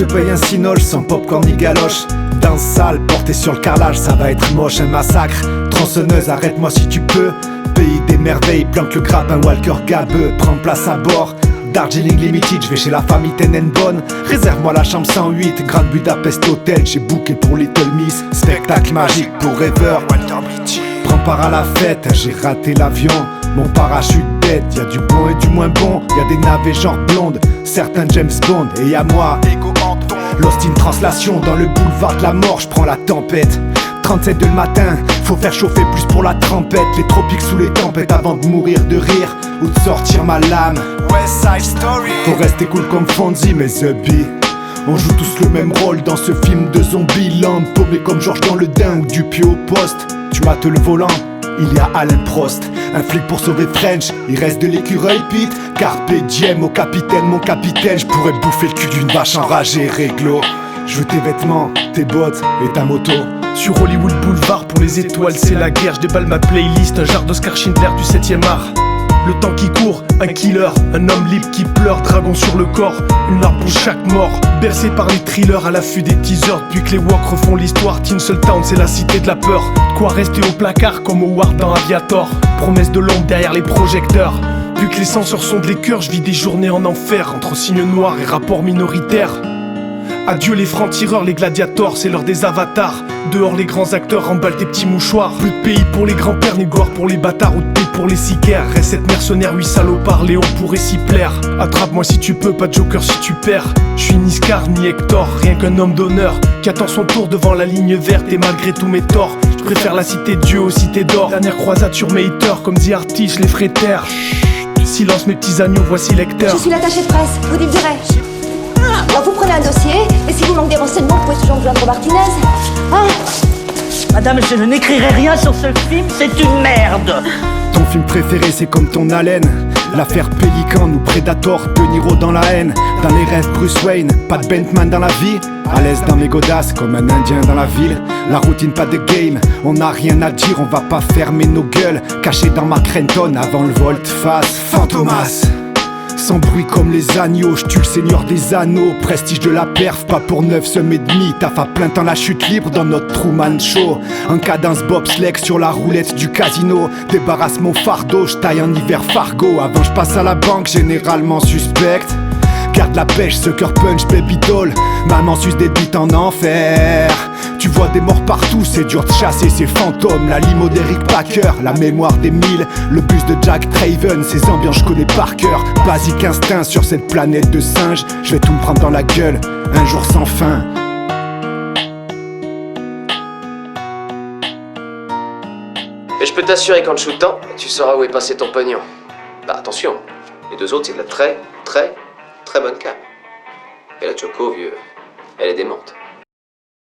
te paye un cinol sans popcorn ni galoche. Danse sale, porté sur le carrelage, ça va être moche, un massacre. Tronçonneuse, arrête-moi si tu peux. Pays des merveilles, planque le grappin, Walker Gabeux, prends place à bord. Darjeeling Limited, je vais chez la famille Tenenbaum. Réserve-moi la chambre 108, Grand Budapest Hotel. J'ai booké pour Little Miss, spectacle magique pour rêveurs. Prends part à la fête, j'ai raté l'avion. Mon parachute bête, y'a du bon et du moins bon. Y'a des navets genre blondes, certains James Bond. Et y'a moi, Lost in Translation, dans le boulevard de la mort, j'prends la tempête. 37 de le matin, faut faire chauffer plus pour la trempette. Les tropiques sous les tempêtes avant de mourir de rire ou de sortir ma lame. West Side Story. Faut rester cool comme Fonzie, mais The Bee. On joue tous le même rôle dans ce film de zombies. Lampe paumé comme Georges dans le Dain ou Dupieux au poste. Tu mates le volant, il y a Alain Prost. Un flic pour sauver French, il reste de l'écureuil Pete. Carpe diem au capitaine, mon capitaine. Je pourrais bouffer le cul d'une vache enragée, réglo. Je veux tes vêtements, tes bottes et ta moto. Sur Hollywood Boulevard pour les étoiles c'est la guerre. Je déballe ma playlist, un genre d'Oscar Schindler du 7ème art. Le temps qui court, un killer, un homme libre qui pleure, dragon sur le corps, une larme pour chaque mort. Bercé par les thrillers à l'affût des teasers. Depuis que les walks refont l'histoire, Tinseltown c'est la cité de la peur. De quoi rester au placard comme Howard dans Aviator. Promesse de l'ombre derrière les projecteurs. Vu que les censeurs sont de les cœurs, je vis des journées en enfer entre signes noirs et rapports minoritaires. Adieu les francs-tireurs, les gladiators, c'est l'heure des avatars. Dehors les grands acteurs remballent tes petits mouchoirs. Plus de pays pour les grands-pères, ni gloire pour les bâtards ou de paix pour les sicaires. Reste cette mercenaire, 8 salopards, Léon pourrait s'y plaire. Attrape-moi si tu peux, pas de joker si tu perds. Je suis ni Scar ni Hector, rien qu'un homme d'honneur qui attend son tour devant la ligne verte. Et malgré tous mes torts, je préfère la cité de Dieu aux cités d'or. Dernière croisade sur mes haters, comme dit Artis, les frais terre. Silence mes petits agneaux, voici lecteur. Je suis l'attaché de presse, vous délirez. Alors vous prenez un dossier, et si vous manquez des renseignements, vous pouvez toujours me joindre Martinez. Hein? Madame, je n'écrirai rien sur ce film, c'est une merde. Ton film préféré c'est comme ton haleine. L'affaire Pélican ou Predator, De Niro dans la haine. Dans les rêves Bruce Wayne, pas de Bentman dans la vie. À l'aise dans mes godasses comme un indien dans la ville. La routine pas de game, on n'a rien à dire, on va pas fermer nos gueules. Caché dans Mark Renton avant le volte-face. Fantomas. Sans bruit comme les agneaux, je tue le seigneur des anneaux. Prestige de la perf, pas pour 9 semaines et demi. Taf à plein temps la chute libre dans notre Truman Show. En cadence bobsleigh sur la roulette du casino. Débarrasse mon fardeau, je taille en hiver Fargo. Avant je passe à la banque, généralement suspecte. Garde la pêche, sucker punch, baby doll. Maman suce des bites en enfer. Tu vois des morts partout, c'est dur de chasser ces fantômes. La limo d'Eric Packer, la mémoire des 1000. Le bus de Jack Traven, ces ambiances je connais par cœur. Basique instinct sur cette planète de singes. Je vais tout me prendre dans la gueule, un jour sans fin. Mais je peux t'assurer qu'en te shootant, tu sauras où est passé ton pognon. Bah attention, les deux autres c'est de la très bonne cam. Et la Choco, vieux, elle est démente.